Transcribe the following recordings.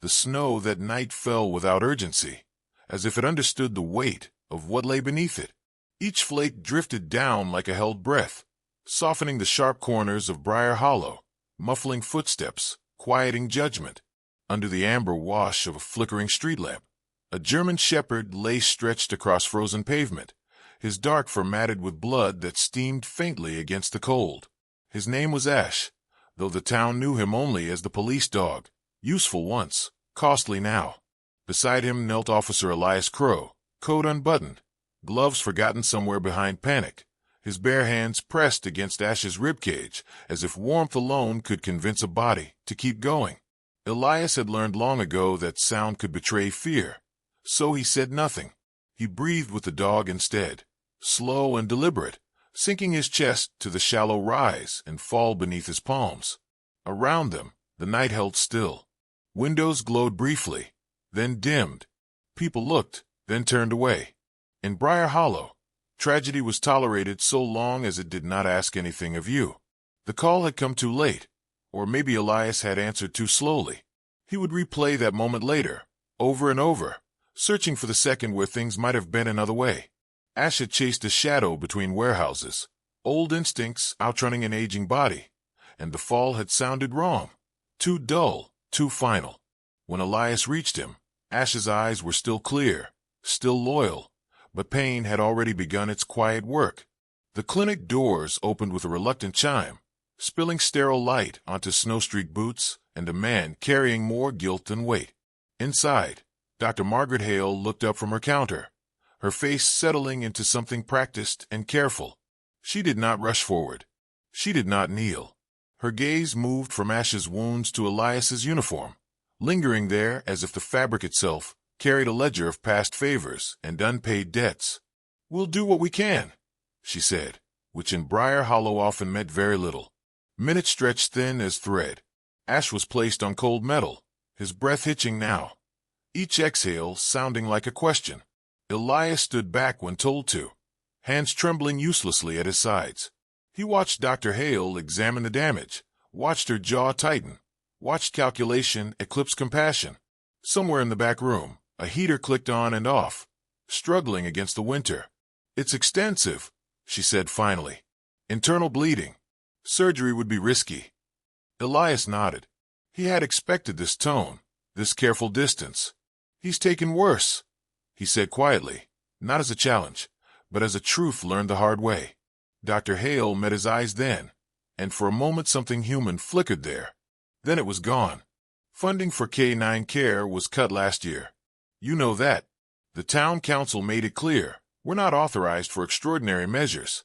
The snow that night fell without urgency, as if it understood the weight of what lay beneath it. Each flake drifted down like a held breath, softening the sharp corners of Briar Hollow, muffling footsteps, quieting judgment. Under the amber wash of a flickering street lamp, a German shepherd lay stretched across frozen pavement, his dark fur matted with blood that steamed faintly against the cold. His name was Ash, though the town knew him only as the police dog, useful once, costly now. Beside him knelt Officer Elias Crow, coat unbuttoned, gloves forgotten somewhere behind panic, his bare hands pressed against Ash's ribcage, as if warmth alone could convince a body to keep going. Elias had learned long ago that sound could betray fear, so he said nothing. He breathed with the dog instead, slow and deliberate, sinking his chest to the shallow rise and fall beneath his palms. Around them, the night held still. Windows glowed briefly, then dimmed. People looked, then turned away. In Briar Hollow, tragedy was tolerated so long as it did not ask anything of you. The call had come too late, or maybe Elias had answered too slowly. He would replay that moment later, over and over, searching for the second where things might have been another way. Ash had chased a shadow between warehouses, old instincts outrunning an aging body, and the fall had sounded wrong, too dull, too final. When Elias reached him, Ash's eyes were still clear, still loyal, but pain had already begun its quiet work. The clinic doors opened with a reluctant chime, spilling sterile light onto snow-streaked boots and a man carrying more guilt than weight. Inside, Dr. Margaret Hale looked up from her counter, her face settling into something practiced and careful. She did not rush forward. She did not kneel. Her gaze moved from Ash's wounds to Elias's uniform, lingering there as if the fabric itself carried a ledger of past favors and unpaid debts. "We'll do what we can," she said, which in Briar Hollow often meant very little. Minutes stretched thin as thread. Ash was placed on cold metal, his breath hitching now, each exhale sounding like a question. Elias stood back when told to, hands trembling uselessly at his sides. He watched Dr. Hale examine the damage, watched her jaw tighten, watched calculation eclipse compassion. Somewhere in the back room, a heater clicked on and off, struggling against the winter. "It's extensive," she said finally. "Internal bleeding. Surgery would be risky." Elias nodded. He had expected this tone, this careful distance. "He's taken worse," he said quietly, not as a challenge, but as a truth learned the hard way. Dr. Hale met his eyes then, and for a moment something human flickered there. Then it was gone. "Funding for K-9 care was cut last year. You know that. The town council made it clear, we're not authorized for extraordinary measures."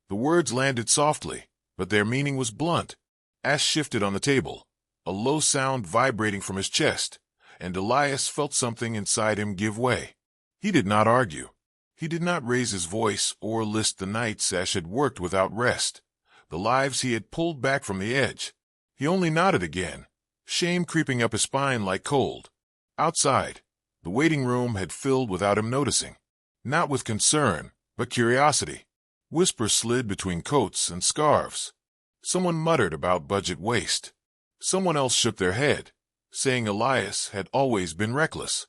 The words landed softly, but their meaning was blunt. Ash shifted on the table, a low sound vibrating from his chest, and Elias felt something inside him give way. He did not argue. He did not raise his voice or list the nights Ash had worked without rest, the lives he had pulled back from the edge. He only nodded again, shame creeping up his spine like cold. Outside, the waiting room had filled without him noticing, not with concern, but curiosity. Whispers slid between coats and scarves. Someone muttered about budget waste. Someone else shook their head, saying Elias had always been reckless.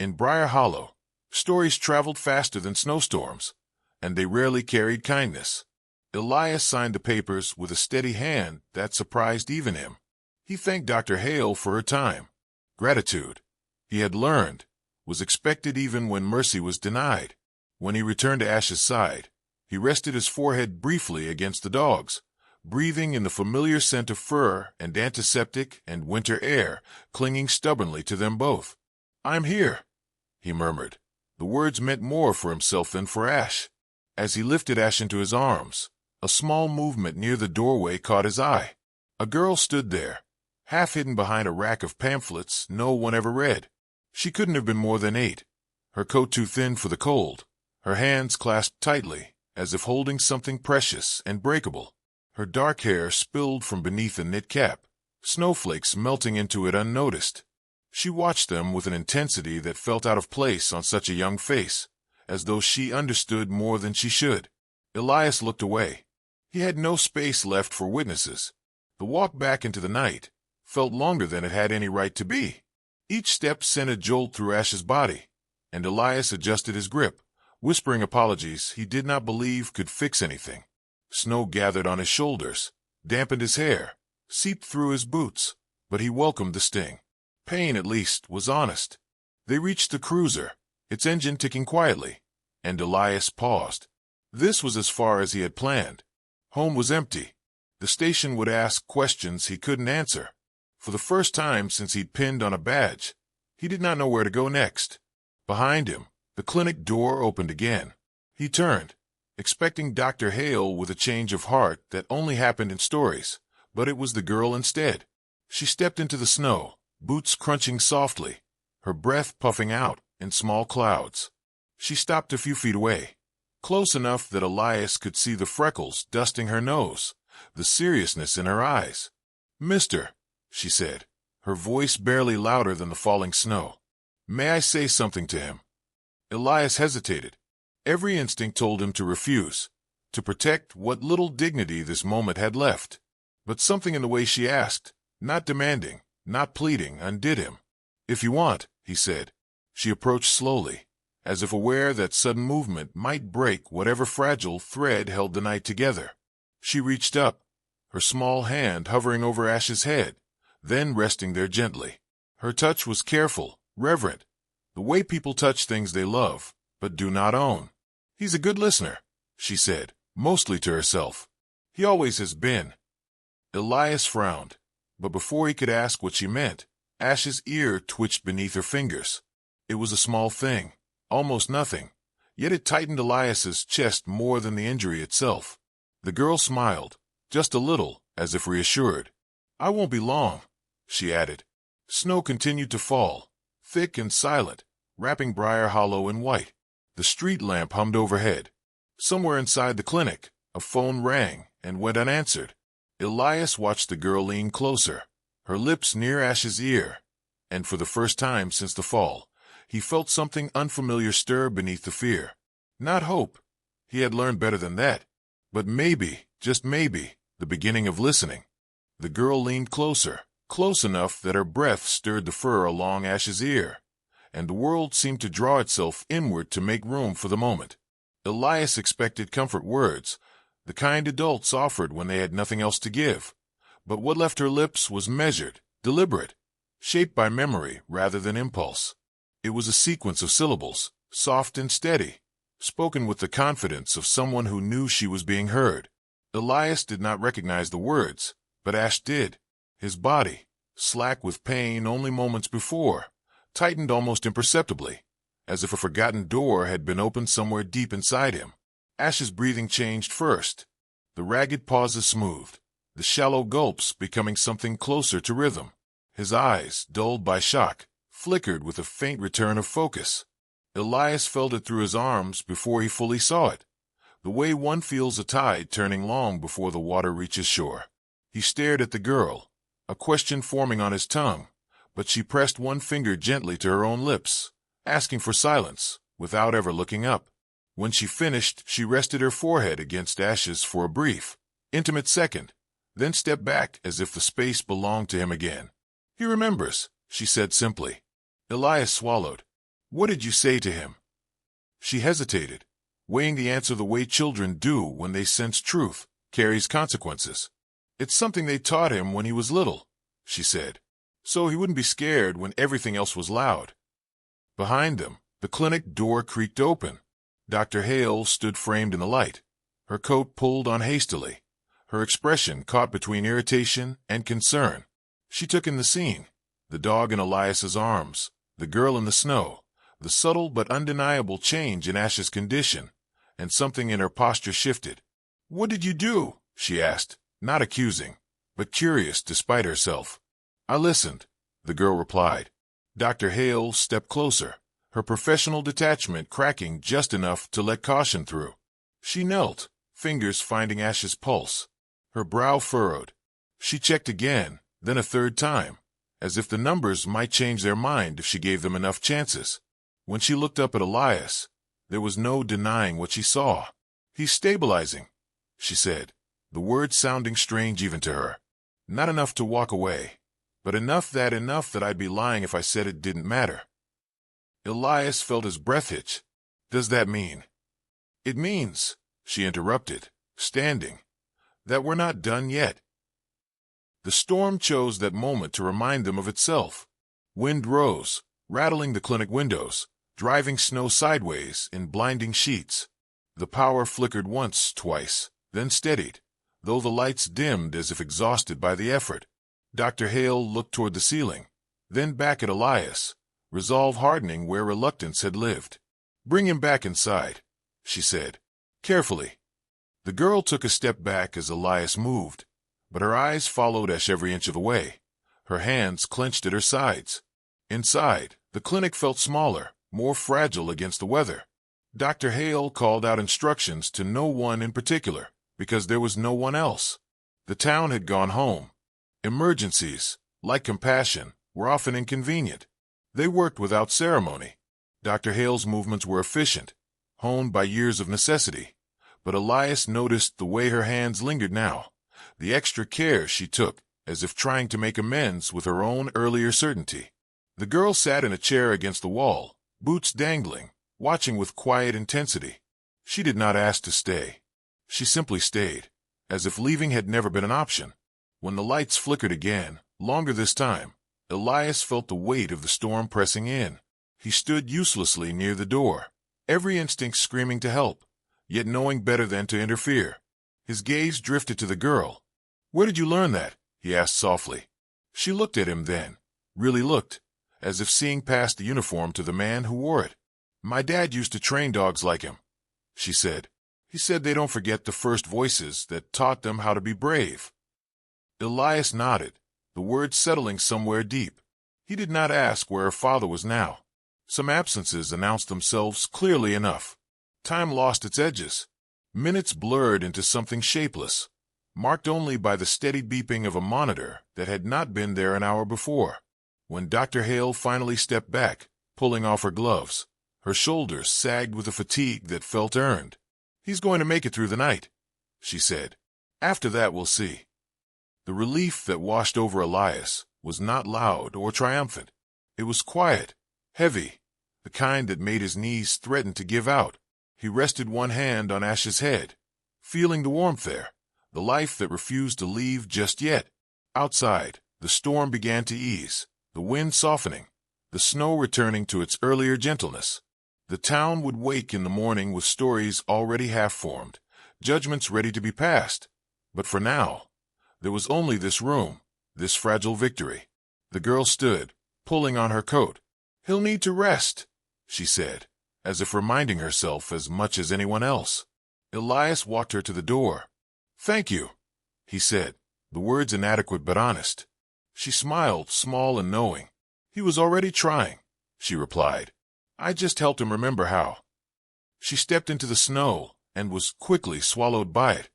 In Briar Hollow, stories traveled faster than snowstorms, and they rarely carried kindness. Elias signed the papers with a steady hand that surprised even him. He thanked Dr. Hale for her time. Gratitude, he had learned, was expected even when mercy was denied. When he returned to Ash's side, he rested his forehead briefly against the dog's, breathing in the familiar scent of fur and antiseptic and winter air, clinging stubbornly to them both. "I'm here," he murmured. The words meant more for himself than for Ash. As he lifted Ash into his arms, a small movement near the doorway caught his eye. A girl stood there, half hidden behind a rack of pamphlets no one ever read. She couldn't have been more than 8, her coat too thin for the cold, her hands clasped tightly, as if holding something precious and breakable. Her dark hair spilled from beneath a knit cap, snowflakes melting into it unnoticed. She watched them with an intensity that felt out of place on such a young face, as though she understood more than she should. Elias looked away. He had no space left for witnesses. The walk back into the night, felt longer than it had any right to be. Each step sent a jolt through Ash's body, and Elias adjusted his grip, whispering apologies he did not believe could fix anything. Snow gathered on his shoulders, dampened his hair, seeped through his boots, but he welcomed the sting. Pain, at least, was honest. They reached the cruiser, its engine ticking quietly, and Elias paused. This was as far as he had planned. Home was empty. The station would ask questions he couldn't answer. For the first time since he'd pinned on a badge, he did not know where to go next. Behind him, the clinic door opened again. He turned, expecting Dr. Hale with a change of heart that only happened in stories, but it was the girl instead. She stepped into the snow, boots crunching softly, her breath puffing out in small clouds. She stopped a few feet away, close enough that Elias could see the freckles dusting her nose, the seriousness in her eyes. "Mister," she said, her voice barely louder than the falling snow. "May I say something to him?" Elias hesitated. Every instinct told him to refuse, to protect what little dignity this moment had left. But something in the way she asked, not demanding, not pleading, undid him. "If you want," he said. She approached slowly, as if aware that sudden movement might break whatever fragile thread held the night together. She reached up, her small hand hovering over Ash's head, then resting there gently. Her touch was careful, reverent, the way people touch things they love, but do not own. "He's a good listener," she said, mostly to herself. "He always has been." Elias frowned, but before he could ask what she meant, Ash's ear twitched beneath her fingers. It was a small thing, almost nothing, yet it tightened Elias's chest more than the injury itself. The girl smiled, just a little, as if reassured. "I won't be long," she added. Snow continued to fall, thick and silent, wrapping Briar Hollow in white. The street lamp hummed overhead. Somewhere inside the clinic, a phone rang and went unanswered. Elias watched the girl lean closer, her lips near Ash's ear, and for the first time since the fall, he felt something unfamiliar stir beneath the fear. Not hope. He had learned better than that. But maybe, just maybe, the beginning of listening. The girl leaned closer, close enough that her breath stirred the fur along Ash's ear, and the world seemed to draw itself inward to make room for the moment. Elias expected comfort words, the kind adults offered when they had nothing else to give, but what left her lips was measured, deliberate, shaped by memory rather than impulse. It was a sequence of syllables, soft and steady, spoken with the confidence of someone who knew she was being heard. Elias did not recognize the words, but Ash did. His body, slack with pain only moments before, tightened almost imperceptibly, as if a forgotten door had been opened somewhere deep inside him. Ash's breathing changed first. The ragged pauses smoothed, the shallow gulps becoming something closer to rhythm. His eyes, dulled by shock, flickered with a faint return of focus. Elias felt it through his arms before he fully saw it, the way one feels a tide turning long before the water reaches shore. He stared at the girl, a question forming on his tongue, but she pressed one finger gently to her own lips, asking for silence, without ever looking up. When she finished, she rested her forehead against Ash's for a brief, intimate second, then stepped back as if the space belonged to him again. "He remembers," she said simply. Elias swallowed. "What did you say to him?" She hesitated, weighing the answer the way children do when they sense truth carries consequences. "It's something they taught him when he was little," she said, "so he wouldn't be scared when everything else was loud." Behind them, the clinic door creaked open. Dr. Hale stood framed in the light, her coat pulled on hastily, her expression caught between irritation and concern. She took in the scene, the dog in Elias's arms, the girl in the snow, the subtle but undeniable change in Ash's condition, and something in her posture shifted. "What did you do?" she asked, not accusing, but curious despite herself. "I listened," the girl replied. Dr. Hale stepped closer, her professional detachment cracking just enough to let caution through. She knelt, fingers finding Ash's pulse. Her brow furrowed. She checked again, then a third time, as if the numbers might change their mind if she gave them enough chances. When she looked up at Elias, there was no denying what she saw. "He's stabilizing," she said, the words sounding strange even to her. "Not enough to walk away, but enough that I'd be lying if I said it didn't matter. Elias felt his breath hitch. Does that mean? It means, she interrupted, standing, that we're not done yet. The storm chose that moment to remind them of itself. Wind rose, rattling the clinic windows, driving snow sideways in blinding sheets. The power flickered once, twice, then steadied, though the lights dimmed as if exhausted by the effort. Dr. Hale looked toward the ceiling, then back at Elias, resolve hardening where reluctance had lived. Bring him back inside, she said, carefully. The girl took a step back as Elias moved, but her eyes followed Ash every inch of the way. Her hands clenched at her sides. Inside, the clinic felt smaller, more fragile against the weather. Dr. Hale called out instructions to no one in particular, because there was no one else. The town had gone home. Emergencies, like compassion, were often inconvenient. They worked without ceremony. Dr. Hale's movements were efficient, honed by years of necessity. But Elias noticed the way her hands lingered now, the extra care she took, as if trying to make amends with her own earlier certainty. The girl sat in a chair against the wall, boots dangling, watching with quiet intensity. She did not ask to stay. She simply stayed, as if leaving had never been an option. When the lights flickered again, longer this time, Elias felt the weight of the storm pressing in. He stood uselessly near the door, every instinct screaming to help, yet knowing better than to interfere. His gaze drifted to the girl. "Where did you learn that?" he asked softly. She looked at him then, really looked, as if seeing past the uniform to the man who wore it. "My dad used to train dogs like him," she said. "He said they don't forget the first voices that taught them how to be brave." Elias nodded, the words settling somewhere deep. He did not ask where her father was now. Some absences announced themselves clearly enough. Time lost its edges. Minutes blurred into something shapeless, marked only by the steady beeping of a monitor that had not been there an hour before. When Dr. Hale finally stepped back, pulling off her gloves, her shoulders sagged with a fatigue that felt earned. "He's going to make it through the night," she said. "After that, we'll see." The relief that washed over Elias was not loud or triumphant. It was quiet, heavy, the kind that made his knees threaten to give out. He rested one hand on Ash's head, feeling the warmth there, the life that refused to leave just yet. Outside, the storm began to ease, the wind softening, the snow returning to its earlier gentleness. The town would wake in the morning with stories already half-formed, judgments ready to be passed. But for now, there was only this room, this fragile victory. The girl stood, pulling on her coat. "He'll need to rest," she said, as if reminding herself as much as anyone else. Elias walked her to the door. "Thank you," he said, the words inadequate but honest. She smiled, small and knowing. "He was already trying," she replied. "I just helped him remember how." She stepped into the snow and was quickly swallowed by it,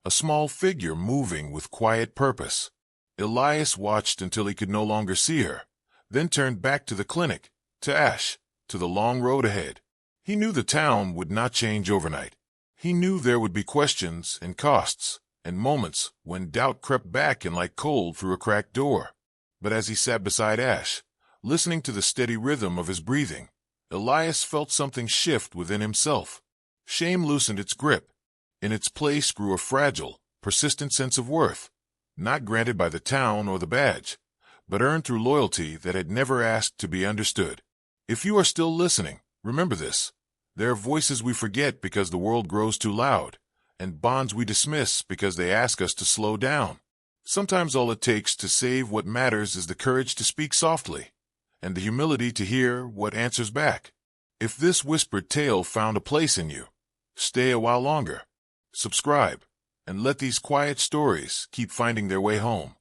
a small figure moving with quiet purpose. Elias watched until he could no longer see her, then turned back to the clinic, to Ash, to the long road ahead. He knew the town would not change overnight. He knew there would be questions and costs, and moments when doubt crept back in like cold through a cracked door. But as he sat beside Ash, listening to the steady rhythm of his breathing, Elias felt something shift within himself. Shame loosened its grip. In its place grew a fragile, persistent sense of worth, not granted by the town or the badge, but earned through loyalty that had never asked to be understood. If you are still listening, remember this. There are voices we forget because the world grows too loud, and bonds we dismiss because they ask us to slow down. Sometimes all it takes to save what matters is the courage to speak softly, and the humility to hear what answers back. If this whispered tale found a place in you, stay a while longer. Subscribe, and let these quiet stories keep finding their way home.